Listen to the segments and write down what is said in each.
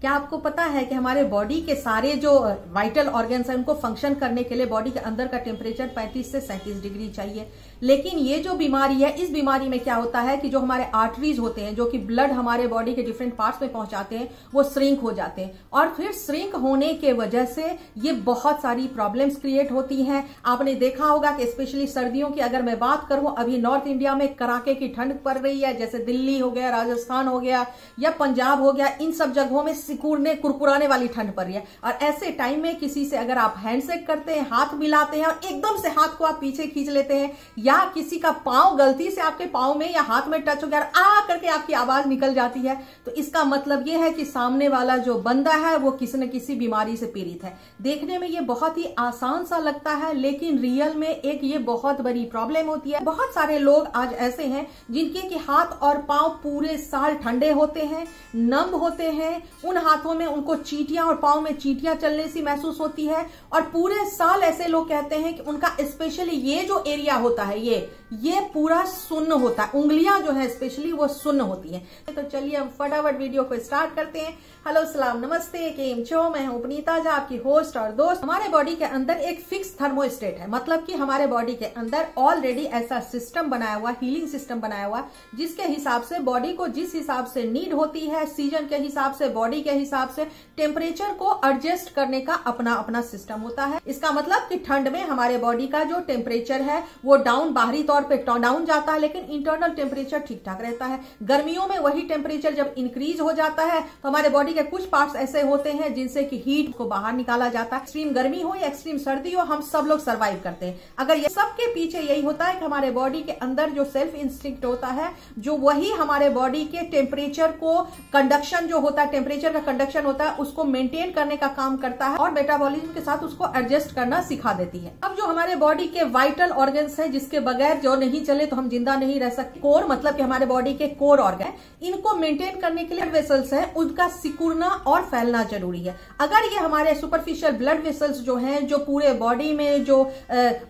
क्या आपको पता है कि हमारे बॉडी के सारे जो वाइटल ऑर्गन्स हैं उनको फंक्शन करने के लिए बॉडी के अंदर का टेम्परेचर 35 से 37 डिग्री चाहिए। लेकिन ये जो बीमारी है, इस बीमारी में क्या होता है कि जो हमारे आर्टरीज होते हैं, जो कि ब्लड हमारे बॉडी के डिफरेंट पार्ट्स में पहुंचाते हैं, वो श्रिंक हो जाते हैं और फिर श्रिंक होने के वजह से ये बहुत सारी प्रॉब्लम्स क्रिएट होती हैं। आपने देखा होगा कि स्पेशली सर्दियों की अगर मैं बात करूं, अभी नॉर्थ इंडिया में कड़ाके की ठंड पड़ रही है, जैसे दिल्ली हो गया, राजस्थान हो गया या पंजाब हो गया, इन सब जगहों में सिकुड़ने कुरकुराने वाली ठंड पड़ रही है। और ऐसे टाइम में किसी से अगर आप हैंडशेक करते हैं, हाथ मिलाते हैं और एकदम से हाथ को आप पीछे खींच लेते हैं, या किसी का पांव गलती से आपके पांव में या हाथ में टच हो गया, आ करके आपकी आवाज निकल जाती है, तो इसका मतलब यह है कि सामने वाला जो बंदा है वो किसी न किसी बीमारी से पीड़ित है। देखने में ये बहुत ही आसान सा लगता है, लेकिन रियल में एक ये बहुत बड़ी प्रॉब्लम होती है। बहुत सारे लोग आज ऐसे हैं जिनके कि हाथ और पांव पूरे साल ठंडे होते हैं, नम होते हैं, उन हाथों में उनको चींटियां और पांव में चींटियां चलने सी महसूस होती है, और पूरे साल ऐसे लोग कहते हैं कि उनका स्पेशली ये जो एरिया होता है ये पूरा सुन्न होता है, उंगलियां जो है स्पेशली वो सुन्न होती हैं। तो चलिए हम फटाफट वीडियो को स्टार्ट करते हैं। हेलो, सलाम, नमस्ते, केम छो, मैं हूं उपनीता झा, आपकी होस्ट और दोस्त। हमारे बॉडी के अंदर एक फिक्स थर्मोस्टेट है, मतलब कि हमारे बॉडी के अंदर ऑलरेडी ऐसा सिस्टम बनाया हुआ, हीलिंग सिस्टम बनाया हुआ, जिसके हिसाब से बॉडी को जिस हिसाब से नीड होती है, सीजन के हिसाब से, बॉडी के हिसाब से टेम्परेचर को एडजस्ट करने का अपना अपना सिस्टम होता है। इसका मतलब कि ठंड में हमारे बॉडी का जो टेम्परेचर है वो डाउन, बाहरी तौर पे डाउन जाता है, लेकिन इंटरनल टेम्परेचर ठीक ठाक रहता है। गर्मियों में वही टेम्परेचर जब इंक्रीज हो जाता है तो हमारे बॉडी के कुछ पार्ट्स ऐसे होते हैं जिनसे कि हीट को बाहर निकाला जाता है। एक्सट्रीम गर्मी हो या एक्सट्रीम सर्दी हो, हम सब लोग सर्वाइव करते हैं। अगर ये सबके पीछे यही होता है कि हमारे बॉडी के अंदर जो सेल्फ इंस्टिंक्ट होता है, जो वही हमारे बॉडी के टेम्परेचर को कंडक्शन जो होता है, टेम्परेचर का कंडक्शन होता है, उसको मेंटेन करने का काम करता है और मेटाबॉलिज्म के साथ उसको एडजस्ट करना सिखा देती है। अब जो हमारे बॉडी के वाइटल ऑर्गन्स है, जिसके बगैर जो नहीं चले तो हम जिंदा नहीं रह सकते, कोर मतलब कि हमारे बॉडी के कोर ऑर्गन, इनको मेंटेन करने के लिए वेसल्स है, उनका सिकुड़ना और फैलना जरूरी है। अगर ये हमारे सुपरफिशियल ब्लड वेसल्स जो हैं, जो पूरे बॉडी में जो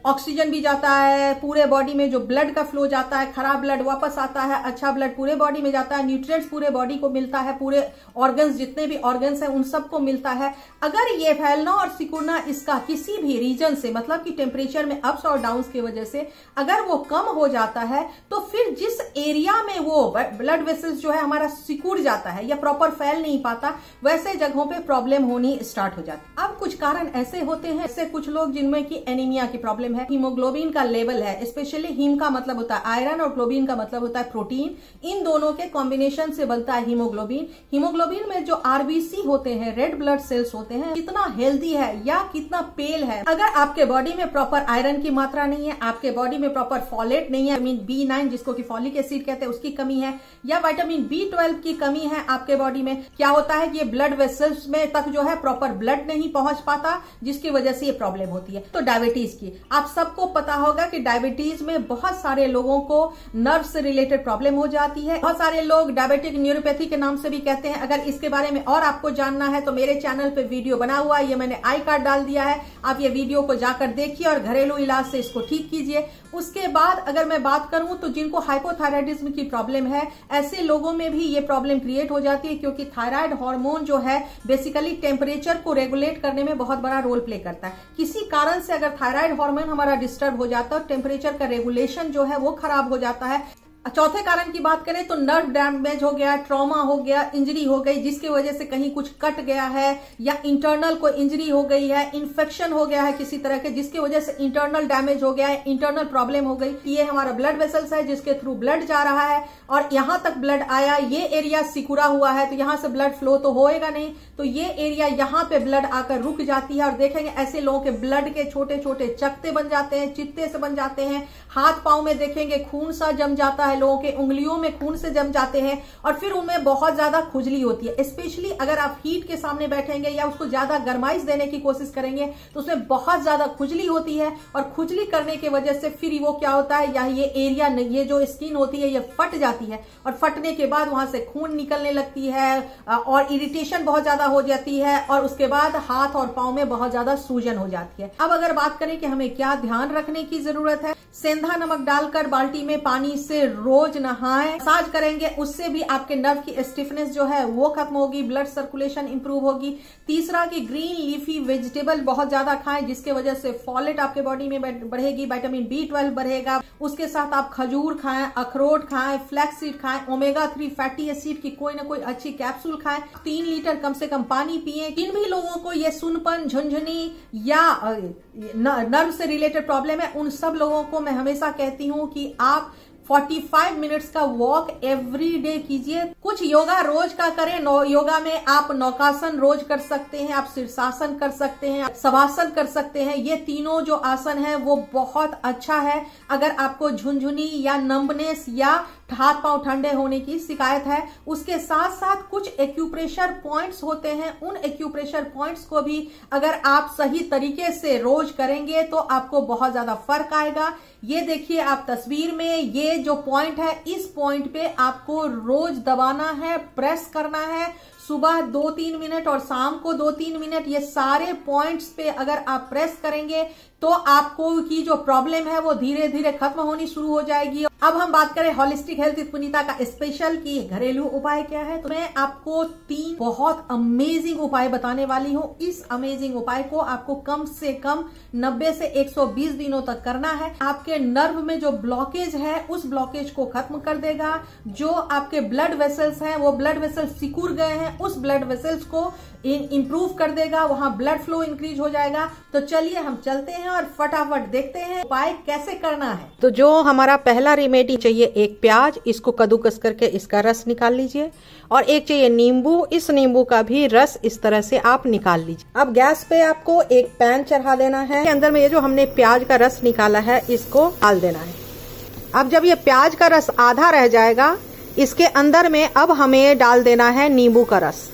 ऑक्सीजन भी जाता है, पूरे बॉडी में जो ब्लड का फ्लो जाता है, खराब ब्लड वापस आता है, अच्छा ब्लड पूरे बॉडी में जाता है, न्यूट्रिएंट्स पूरे बॉडी को मिलता है, पूरे ऑर्गन्स, जितने भी ऑर्गन्स हैं उन सबको मिलता है। अगर ये फैलना और सिकुड़ना इसका किसी भी रीजन से, मतलब कि टेम्परेचर में अप्स और डाउन्स की वजह से अगर वो कम हो जाता है, तो फिर जिस एरिया में वो ब्लड वेसल्स जो है हमारा सिकुड़ जाता है या प्रॉपर फैल नहीं पाता, वैसे जगहों पे प्रॉब्लम होनी स्टार्ट हो जाती है। अब कुछ कारण ऐसे होते हैं, जैसे कुछ लोग जिनमें की एनीमिया की प्रॉब्लम है, हीमोग्लोबिन का लेवल है, स्पेशली हीम का मतलब होता है आयरन और ग्लोबिन का मतलब होता है प्रोटीन, इन दोनों के कॉम्बिनेशन से बनता है हीमोग्लोबिन। हीमोग्लोबिन में जो आरबीसी होते हैं, रेड ब्लड सेल्स होते हैं, कितना हेल्दी है या कितना पेल है। अगर आपके बॉडी में प्रॉपर आयरन की मात्रा नहीं है, आपके बॉडी में प्रॉपर फॉलेट नहीं है, विटामिन B9 जिसको कि फॉलिक एसिड कहते हैं उसकी कमी है, या विटामिन B12 की कमी है आपके बॉडी में, क्या होता है ये ब्लड वेसल्स में तक जो है प्रॉपर ब्लड नहीं पहुंच पाता, जिसकी वजह से ये प्रॉब्लम होती है। तो डायबिटीज की आप सबको पता होगा कि डायबिटीज में बहुत सारे लोगों को नर्व से रिलेटेड प्रॉब्लम हो जाती है। बहुत सारे लोग डायबिटिक न्यूरोपैथी के नाम से भी कहते हैं। अगर इसके बारे में और आपको जानना है तो मेरे चैनल पे वीडियो बना हुआ है, ये मैंने आई कार्ड डाल दिया है, आप ये वीडियो को जाकर देखिए और घरेलू इलाज से इसको ठीक कीजिए। उसके बाद अगर मैं बात करूं तो जिनको हाइपोथायराइडिज्म की प्रॉब्लम है, ऐसे लोगों में भी ये प्रॉब्लम क्रिएट हो जाती है, क्योंकि थायराइड हार्मोन जो है बेसिकली टेम्परेचर को रेगुलेट करने में बहुत बड़ा रोल प्ले करता है। किसी कारण से अगर थायराइड हार्मोन हमारा डिस्टर्ब हो जाता है और टेम्परेचर का रेगुलेशन जो है वो खराब हो जाता है। चौथे कारण की बात करें तो नर्व डैमेज हो गया, ट्रॉमा हो गया, इंजरी हो गई, जिसकी वजह से कहीं कुछ कट गया है, या इंटरनल कोई इंजरी हो गई है, इन्फेक्शन हो गया है किसी तरह के, जिसकी वजह से इंटरनल डैमेज हो गया है, इंटरनल प्रॉब्लम हो गई। ये हमारा ब्लड वेसल्स है जिसके थ्रू ब्लड जा रहा है और यहां तक ब्लड आया, ये एरिया सिकुड़ा हुआ है तो यहां से ब्लड फ्लो तो होएगा नहीं, तो ये एरिया यहां पे ब्लड आकर रुक जाती है। और देखेंगे ऐसे लोगों के ब्लड के छोटे छोटे चकते बन जाते हैं, चित्ते से बन जाते हैं, हाथ पांव में देखेंगे खून सा जम जाता है, लोगों के उंगलियों में खून से जम जाते हैं और फिर उनमें बहुत ज्यादा खुजली होती है। स्पेशली अगर आप हीट के सामने बैठेंगे या उसको ज्यादा गर्माइश देने की कोशिश करेंगे तो उसमें बहुत ज्यादा खुजली होती है, और खुजली करने की वजह से फिर वो क्या होता है, या ये एरिया, ये जो स्किन होती है ये फट जाती है, और फटने के बाद वहां से खून निकलने लगती है और इरिटेशन बहुत ज्यादा हो जाती है, और उसके बाद हाथ और पांव में बहुत ज्यादा सूजन हो जाती है। अब अगर बात करें कि हमें क्या ध्यान रखने की जरूरत है, सेंधा नमक डालकर बाल्टी में पानी से रोज नहाएं। मसाज करेंगे, उससे भी आपके नर्व की स्टिफनेस जो है वो खत्म होगी, ब्लड सर्कुलेशन इंप्रूव होगी। तीसरा कि ग्रीन लीफी वेजिटेबल बहुत ज्यादा खाएं, जिसके वजह से फॉलेट आपके बॉडी में बढ़ेगी, विटामिन B12 बढ़ेगा। उसके साथ आप खजूर खाएं, अखरोट खाएं, फ्लैक्स सीड खाएं, ओमेगा 3 फैटी एसिड की कोई ना कोई अच्छी कैप्सूल खाएं, 3 लीटर कम से कम पानी पिएं। जिन भी लोगों को ये सुनपन, झुनझुनी या नर्व से रिलेटेड प्रॉब्लम है, उन सब लोगों को मैं हमेशा कहती हूं कि आप 45 मिनट्स का वॉक एवरी डे कीजिए। कुछ योगा रोज का करें। योगा में आप नौकासन रोज कर सकते हैं, आप शीर्षासन कर सकते हैं, शवासन कर सकते हैं। ये तीनों जो आसन है वो बहुत अच्छा है। अगर आपको झुनझुनी या नंबनेस या हाथ पांव ठंडे होने की शिकायत है, उसके साथ साथ कुछ एक्यूप्रेशर पॉइंट्स होते हैं, उन एक्यूप्रेशर पॉइंट्स को भी अगर आप सही तरीके से रोज करेंगे तो आपको बहुत ज्यादा फर्क आएगा। ये देखिए आप तस्वीर में, ये जो पॉइंट है, इस पॉइंट पे आपको रोज दबाना है, प्रेस करना है। सुबह 2-3 मिनट और शाम को 2-3 मिनट। ये सारे पॉइंट्स पे अगर आप प्रेस करेंगे तो आपको की जो प्रॉब्लम है वो धीरे धीरे खत्म होनी शुरू हो जाएगी। अब हम बात करें होलिस्टिक हेल्थ विद पुनीता का स्पेशल की घरेलू उपाय क्या है, तो मैं आपको 3 बहुत अमेजिंग उपाय बताने वाली हूँ। इस अमेजिंग उपाय को आपको कम से कम 90 से 120 दिनों तक करना है। आपके नर्व में जो ब्लॉकेज है उस ब्लॉकेज को खत्म कर देगा। जो आपके ब्लड वेसल्स हैं वो ब्लड वेसल्स सिकुड़ गए हैं, उस ब्लड वेसल्स को इंप्रूव कर देगा, वहां ब्लड फ्लो इंक्रीज हो जाएगा। तो चलिए हम चलते हैं और फटाफट देखते हैं उपाय कैसे करना है। तो जो हमारा पहला रेमेडी चाहिए, एक प्याज, इसको कद्दूकस करके इसका रस निकाल लीजिए, और एक चाहिए नींबू, इस नींबू का भी रस इस तरह से आप निकाल लीजिए। अब गैस पे आपको एक पैन चढ़ा देना है, अंदर में ये जो हमने प्याज का रस निकाला है इसको डाल देना है। अब जब ये प्याज का रस आधा रह जाएगा, इसके अंदर में अब हमें डाल देना है नींबू का रस।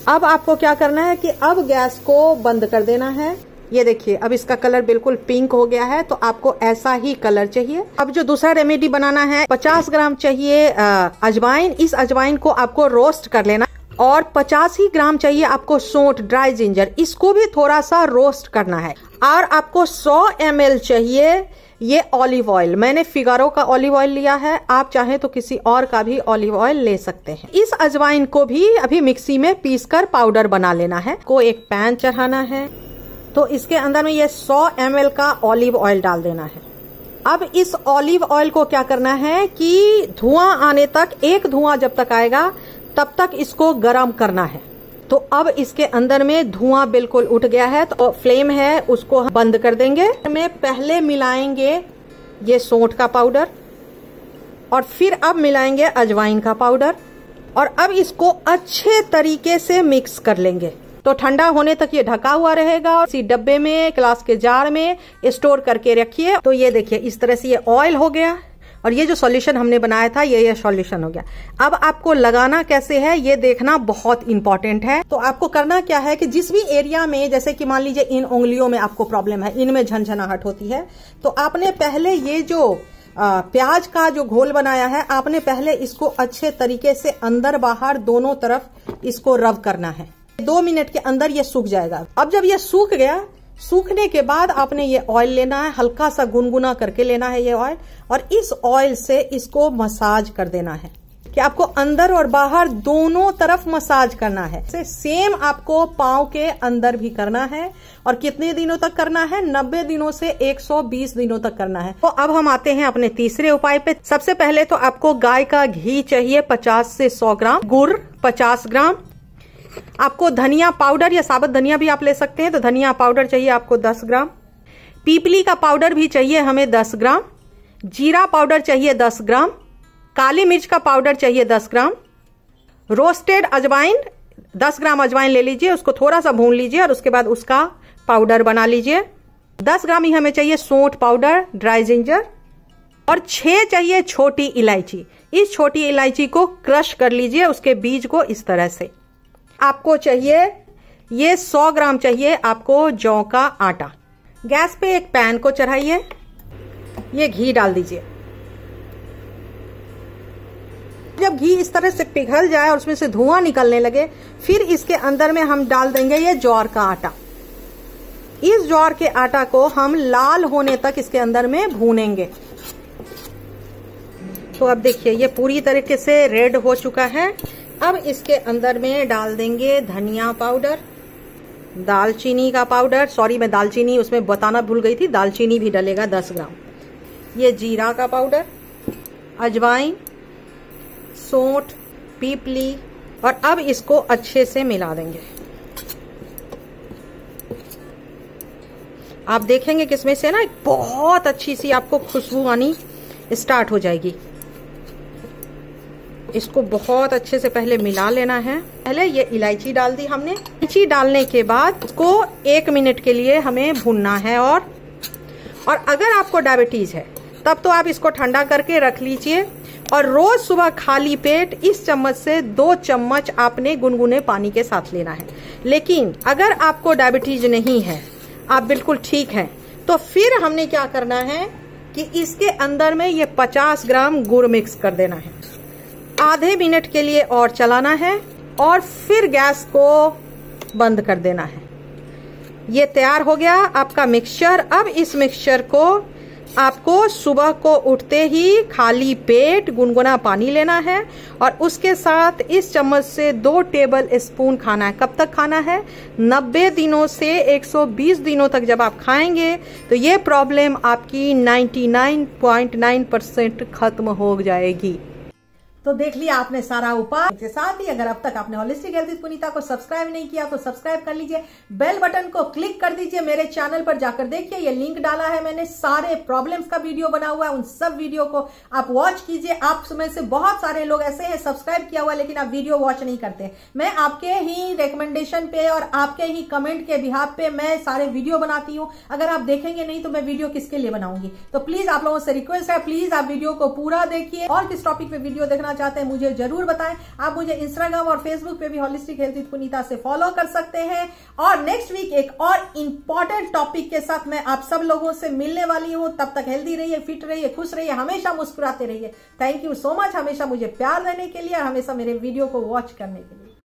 अब आपको क्या करना है कि अब गैस को बंद कर देना है। ये देखिए अब इसका कलर बिल्कुल पिंक हो गया है, तो आपको ऐसा ही कलर चाहिए। अब जो दूसरा रेमेडी बनाना है, 50 ग्राम चाहिए अजवाइन। इस अजवाइन को आपको रोस्ट कर लेना, और 50 ही ग्राम चाहिए आपको सौंठ, ड्राई जिंजर, इसको भी थोड़ा सा रोस्ट करना है। और आपको 100 ml चाहिए ये ऑलिव ऑयल। मैंने फिगारो का ऑलिव ऑयल लिया है, आप चाहें तो किसी और का भी ऑलिव ऑयल ले सकते हैं। इस अजवाइन को भी अभी मिक्सी में पीसकर पाउडर बना लेना है। को एक पैन चढ़ाना है, तो इसके अंदर में ये 100 ml का ऑलिव ऑयल डाल देना है। अब इस ऑलिव ऑयल को क्या करना है कि धुआं आने तक, एक धुआं जब तक आएगा तब तक इसको गरम करना है। तो अब इसके अंदर में धुआं बिल्कुल उठ गया है, तो फ्लेम है उसको बंद कर देंगे। में पहले मिलाएंगे ये सौंठ का पाउडर, और फिर अब मिलाएंगे अजवाइन का पाउडर, और अब इसको अच्छे तरीके से मिक्स कर लेंगे। तो ठंडा होने तक ये ढका हुआ रहेगा, और इसी डब्बे में, ग्लास के जार में स्टोर करके रखिए। तो ये देखिए इस तरह से ये ऑयल हो गया, और ये जो सॉल्यूशन हमने बनाया था ये सॉल्यूशन हो गया। अब आपको लगाना कैसे है ये देखना बहुत इंपॉर्टेंट है। तो आपको करना क्या है कि जिस भी एरिया में, जैसे कि मान लीजिए इन उंगलियों में आपको प्रॉब्लम है, इनमें झनझनाहट होती है, तो आपने पहले ये जो प्याज का जो घोल बनाया है, आपने पहले इसको अच्छे तरीके से अंदर बाहर दोनों तरफ इसको रब करना है। 2 मिनट के अंदर ये सूख जाएगा। अब जब ये सूख गया, सूखने के बाद आपने ये ऑयल लेना है, हल्का सा गुनगुना करके लेना है ये ऑयल, और इस ऑयल से इसको मसाज कर देना है कि आपको अंदर और बाहर दोनों तरफ मसाज करना है। सेम आपको पांव के अंदर भी करना है, और कितने दिनों तक करना है? 90 दिनों से 120 दिनों तक करना है। तो अब हम आते हैं अपने तीसरे उपाय पे। सबसे पहले तो आपको गाय का घी चाहिए 50 से 100 ग्राम, गुड़ 50 ग्राम, आपको धनिया पाउडर या साबुत धनिया भी आप ले सकते हैं, तो धनिया पाउडर चाहिए आपको 10 ग्राम, पीपली का पाउडर भी चाहिए हमें 10 ग्राम, जीरा पाउडर चाहिए 10 ग्राम, काली मिर्च का पाउडर चाहिए 10 ग्राम, रोस्टेड अजवाइन 10 ग्राम अजवाइन ले लीजिए, उसको थोड़ा सा भून लीजिए और उसके बाद उसका पाउडर बना लीजिए। 10 ग्राम ही हमें चाहिए सौंठ पाउडर, ड्राई जिंजर, और 6 चाहिए छोटी इलायची। इस छोटी इलायची को क्रश कर लीजिए, उसके बीज को इस तरह से। आपको चाहिए ये 100 ग्राम चाहिए आपको जौ का आटा। गैस पे एक पैन को चढ़ाइए, ये घी डाल दीजिए। जब घी इस तरह से पिघल जाए और उसमें से धुआं निकलने लगे, फिर इसके अंदर में हम डाल देंगे ये ज्वार का आटा। इस ज्वार के आटा को हम लाल होने तक इसके अंदर में भूनेंगे। तो अब देखिए ये पूरी तरीके से रेड हो चुका है। अब इसके अंदर में डाल देंगे धनिया पाउडर, दालचीनी का पाउडर, सॉरी मैं दालचीनी उसमें बताना भूल गई थी, दालचीनी भी डलेगा 10 ग्राम, ये जीरा का पाउडर, अजवाइन, सौंठ, पीपली, और अब इसको अच्छे से मिला देंगे। आप देखेंगे कि इसमें से ना बहुत अच्छी सी आपको खुशबू आनी स्टार्ट हो जाएगी। इसको बहुत अच्छे से पहले मिला लेना है। पहले ये इलायची डाल दी हमने। इलायची डालने के बाद इसको 1 मिनट के लिए हमें भूनना है। और अगर आपको डायबिटीज है तब तो आप इसको ठंडा करके रख लीजिए और रोज सुबह खाली पेट इस चम्मच से 2 चम्मच आपने गुनगुने पानी के साथ लेना है। लेकिन अगर आपको डायबिटीज नहीं है, आप बिल्कुल ठीक हैं, तो फिर हमने क्या करना है कि इसके अंदर में ये 50 ग्राम गुड़ मिक्स कर देना है। आधे मिनट के लिए और चलाना है और फिर गैस को बंद कर देना है। ये तैयार हो गया आपका मिक्सचर। अब इस मिक्सचर को आपको सुबह को उठते ही खाली पेट गुनगुना पानी लेना है और उसके साथ इस चम्मच से 2 टेबल स्पून खाना है। कब तक खाना है? 90 दिनों से 120 दिनों तक जब आप खाएंगे तो ये प्रॉब्लम आपकी 99.9% खत्म हो जाएगी। तो देख लिया आपने सारा उपाय। इसके साथ ही अगर अब तक आपने होलिस्टिक हेल्थ विद पुनीता को सब्सक्राइब नहीं किया तो सब्सक्राइब कर लीजिए, बेल बटन को क्लिक कर दीजिए। मेरे चैनल पर जाकर देखिए, ये लिंक डाला है मैंने, सारे प्रॉब्लम्स का वीडियो बना हुआ है, उन सब वीडियो को आप वॉच कीजिए। आप में से बहुत सारे लोग ऐसे हैं सब्सक्राइब किया हुआ लेकिन आप वीडियो वॉच नहीं करते। मैं आपके ही रिकमेंडेशन पे और आपके ही कमेंट के बिहाफ पे मैं सारे वीडियो बनाती हूँ। अगर आप देखेंगे नहीं तो मैं वीडियो किसके लिए बनाऊंगी? तो प्लीज आप लोगों से रिक्वेस्ट है, प्लीज आप वीडियो को पूरा देखिए। और किस टॉपिक पे वीडियो देखना चाहते हैं मुझे जरूर बताएं। आप मुझे इंस्टाग्राम और फेसबुक पे भी होलिस्टिक हेल्थ विद पुनीता से फॉलो कर सकते हैं। और नेक्स्ट वीक एक और इंपॉर्टेंट टॉपिक के साथ मैं आप सब लोगों से मिलने वाली हूं। तब तक हेल्दी रहिए, फिट रहिए, खुश रहिए, हमेशा मुस्कुराते रहिए। थैंक यू सो मच हमेशा मुझे प्यार देने के लिए और हमेशा मेरे वीडियो को वॉच करने के लिए।